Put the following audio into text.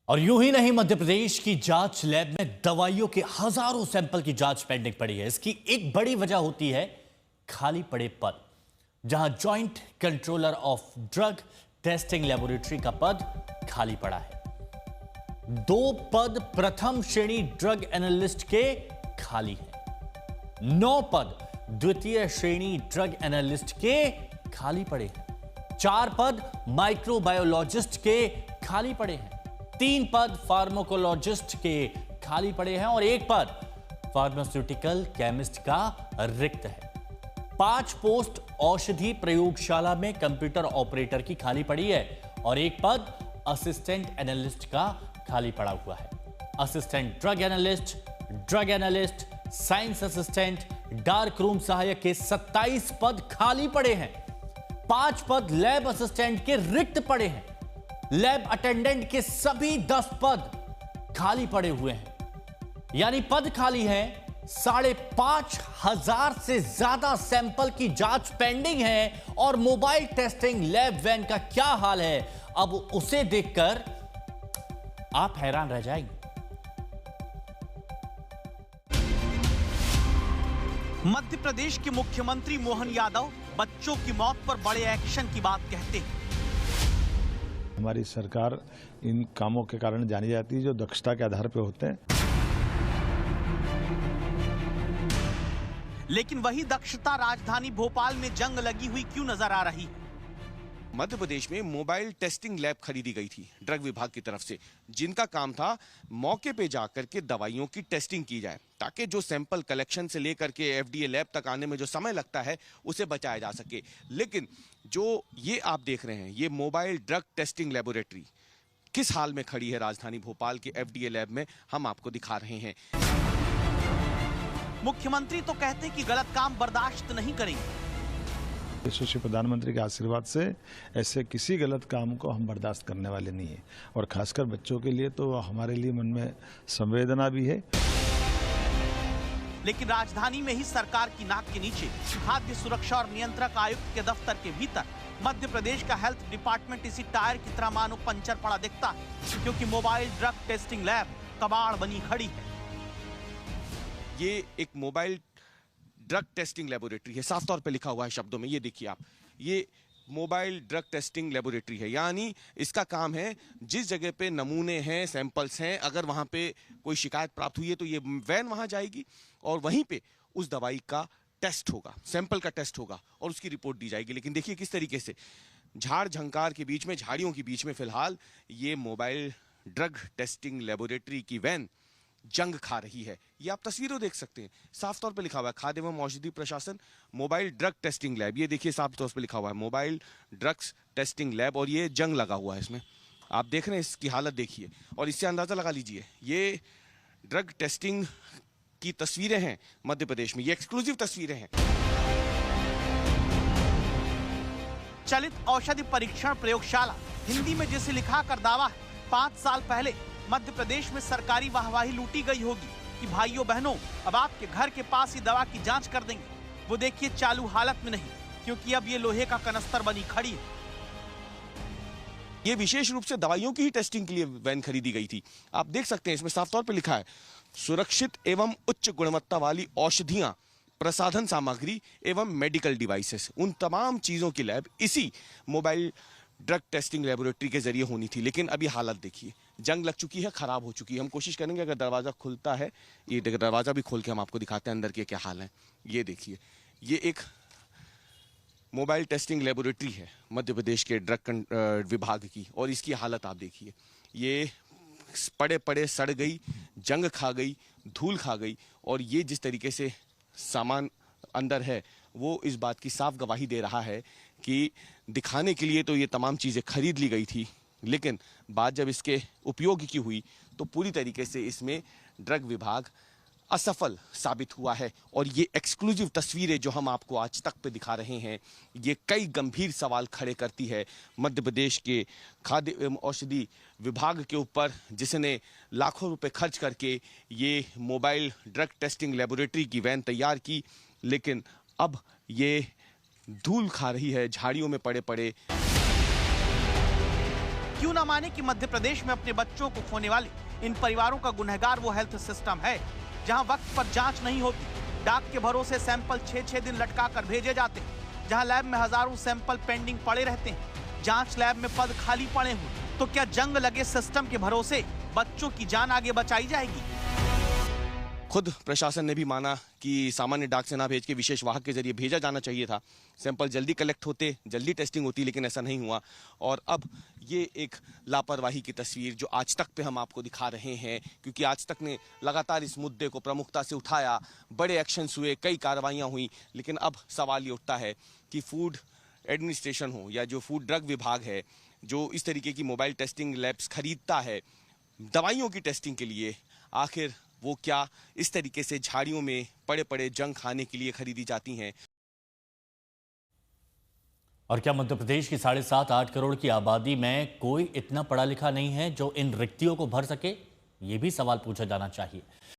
और यूं ही नहीं, मध्य प्रदेश की जांच लैब में दवाइयों के हजारों सैंपल की जांच पेंडिंग पड़ी है। इसकी एक बड़ी वजह होती है खाली पड़े पद। जहां joint controller of drug testing laboratory का पद खाली पड़ा है। 2 पद प्रथम श्रेणी ड्रग एनालिस्ट के खाली हैं। 9 पद द्वितीय श्रेणी ड्रग एनालिस्ट के खाली पड़े हैं। 4 पद माइक्रोबायोलॉजिस्ट के खाली पड़े हैं। 3 पद फार्माकोलॉजिस्ट के खाली पड़े हैं और 1 पद फार्मास्यूटिकल केमिस्ट का रिक्त है। 5 पोस्ट औषधि प्रयोगशाला में कंप्यूटर ऑपरेटर की खाली पड़ी है और 1 पद असिस्टेंट एनालिस्ट का खाली पड़ा हुआ है। Assistant drug analyst, science assistant, dark room सहायक के 27 पद खाली पड़े हैं। 5 पद लैब असिस्टेंट के रिक्त पड़े हैं। लैब अटेंडेंट के सभी 10 पद खाली पड़े हुए हैं। यानी पद खाली हैं। 5,500 से ज्यादा सैंपल की जांच पेंडिंग है। और मोबाइल टेस्टिंग लैब वैन का क्या हाल है, अब उसे देखकर आप हैरान रह जाएंगे। मध्य प्रदेश के मुख्यमंत्री मोहन यादव बच्चों की मौत पर बड़े एक्शन की बात कहते हैं। हमारी सरकार इन कामों के कारण जानी जाती है जो दक्षता के आधार पर होते हैं। लेकिन वही दक्षता राजधानी भोपाल में जंग लगी हुई क्यों नजर आ रही है? मध्य प्रदेश में मोबाइल टेस्टिंग लैब खरीदी गई थी ड्रग विभाग की तरफ से, जिनका काम था मौके पे जाकर के दवाइयों की टेस्टिंग की जाए, ताकि जो सैंपल कलेक्शन से लेकर के एफडीए लैब तक आने में जो समय लगता है उसे बचाया जा सके। लेकिन जो ये आप देख रहे हैं, ये मोबाइल ड्रग टेस्टिंग लेबोरेटरी किस हाल में खड़ी है राजधानी भोपाल के एफडीए लैब में, हम आपको दिखा रहे हैं। मुख्यमंत्री तो कहते हैं कि गलत काम बर्दाश्त नहीं करेंगे। यशस्वी प्रधानमंत्री के आशीर्वाद से ऐसे किसी गलत काम को हम बर्दाश्त करने वाले नहीं है। और खासकर बच्चों के लिए तो हमारे लिए मन में संवेदना भी है। लेकिन राजधानी में ही सरकार की नाक के नीचे खाद्य सुरक्षा और नियंत्रक आयुक्त के दफ्तर के भीतर मध्य प्रदेश का हेल्थ डिपार्टमेंट इसी टायर की तरह मानो पंचर पड़ा दिखता है, क्योंकि मोबाइल ड्रग टेस्टिंग लैब कबाड़ बनी खड़ी है। ये एक मोबाइल ड्रग टेस्टिंग लेबोरेटरी है, साफ तौर पे लिखा हुआ है शब्दों में, ये देखिए आप, ये मोबाइल ड्रग टेस्टिंग लेबोरेटरी है। यानी इसका काम है जिस जगह पे नमूने हैं, सैंपल्स हैं, अगर वहां पे कोई शिकायत प्राप्त हुई है तो ये वैन वहां जाएगी और वहीं पे उस दवाई का टेस्ट होगा, सैंपल का टेस्ट होगा और उसकी रिपोर्ट दी जाएगी। लेकिन देखिए किस तरीके से झाड़ झंकार के बीच में, झाड़ियों के बीच में फिलहाल ये मोबाइल ड्रग टेस्टिंग लेबोरेटरी की वैन जंग खा रही है। ये आप तस्वीरों देख सकते हैं, साफ तौर पे लिखा हुआ है खाद्य एवं औषधि प्रशासन मोबाइल ड्रग टेस्टिंग लैब। ये देखिए साफ तौर पे लिखा हुआ है मोबाइल ड्रग्स टेस्टिंग लैब और ये जंग लगा हुआ है इसमें। आप देख रहे हैं इसकी हालत देखिए और इससे अंदाजा लगा लीजिए ये ड्रग टेस्टिंग की तस्वीरें हैं मध्य प्रदेश में, ये एक्सक्लूसिव तस्वीरें हैं। चलित औषधि परीक्षण प्रयोगशाला हिंदी में जिसे लिखा कर दावा है 5 साल पहले मध्य प्रदेश में सरकारी वाहवाही लूटी गई होगी कि भाइयों बहनों अब आपके घर के पास ही दवा की जांच कर देंगे। वो देखिए चालू हालत में नहीं, क्योंकि अब ये लोहे का कनस्तर बनी खड़ी है। ये विशेष रूप से दवाइयों की ही टेस्टिंग के लिए वैन खरीदी गई थी। आप देख सकते हैं इसमें साफ तौर पर लिखा है सुरक्षित एवं उच्च गुणवत्ता वाली औषधियां, प्रसाधन सामग्री एवं मेडिकल डिवाइसेस, उन तमाम चीजों की लैब इसी मोबाइल ड्रग टेस्टिंग लेबोरेटरी के जरिए होनी थी। लेकिन अभी हालत देखिए, जंग लग चुकी है, खराब हो चुकी है। हम कोशिश करेंगे अगर दरवाजा खुलता है, ये दरवाजा भी खोल के हम आपको दिखाते हैं अंदर के क्या हाल है। ये देखिए, ये एक मोबाइल टेस्टिंग लेबोरेटरी है मध्य प्रदेश के ड्रग विभाग की और इसकी हालत आप देखिए। ये पड़े पड़े सड़ गई, जंग खा गई, धूल खा गई और ये जिस तरीके से सामान अंदर है वो इस बात की साफ गवाही दे रहा है कि दिखाने के लिए तो ये तमाम चीज़ें खरीद ली गई थी, लेकिन बात जब इसके उपयोग की हुई तो पूरी तरीके से इसमें ड्रग विभाग असफल साबित हुआ है। और ये एक्सक्लूसिव तस्वीरें जो हम आपको आज तक पे दिखा रहे हैं, ये कई गंभीर सवाल खड़े करती है मध्य प्रदेश के खाद्य एवं औषधि विभाग के ऊपर, जिसने लाखों रुपए खर्च करके ये मोबाइल ड्रग टेस्टिंग लेबोरेटरी की वैन तैयार की, लेकिन अब ये धूल खा रही है झाड़ियों में पड़े पड़े। क्यों ना माने कि मध्य प्रदेश में अपने बच्चों को खोने वाले इन परिवारों का गुनहगार वो हेल्थ सिस्टम है जहां वक्त पर जांच नहीं होती, डाक के भरोसे सैंपल 6-6 दिन लटका कर भेजे जाते हैं, जहां लैब में हजारों सैंपल पेंडिंग पड़े रहते हैं, जांच लैब में पद खाली पड़े हुए। तो क्या जंग लगे सिस्टम के भरोसे बच्चों की जान आगे बचाई जाएगी? खुद प्रशासन ने भी माना कि सामान्य डाक से ना भेज के विशेष वाहक के जरिए भेजा जाना चाहिए था, सैंपल जल्दी कलेक्ट होते, जल्दी टेस्टिंग होती, लेकिन ऐसा नहीं हुआ। और अब ये एक लापरवाही की तस्वीर जो आज तक पे हम आपको दिखा रहे हैं, क्योंकि आज तक ने लगातार इस मुद्दे को प्रमुखता से उठाया, बड़े एक्शंस हुए, कई कार्रवाइयां हुई, लेकिन अब सवाल ये उठता है कि फूड एडमिनिस्ट्रेशन हो या जो फूड ड्रग विभाग है, जो इस तरीके की मोबाइल टेस्टिंग लैब्स खरीदता है दवाइयों की टेस्टिंग के लिए, आखिर वो क्या इस तरीके से झाड़ियों में पड़े पड़े जंग खाने के लिए खरीदी जाती हैं? और क्या मध्य प्रदेश की 7.5-8 करोड़ की आबादी में कोई इतना पढ़ा लिखा नहीं है जो इन रिक्तियों को भर सके? ये भी सवाल पूछा जाना चाहिए।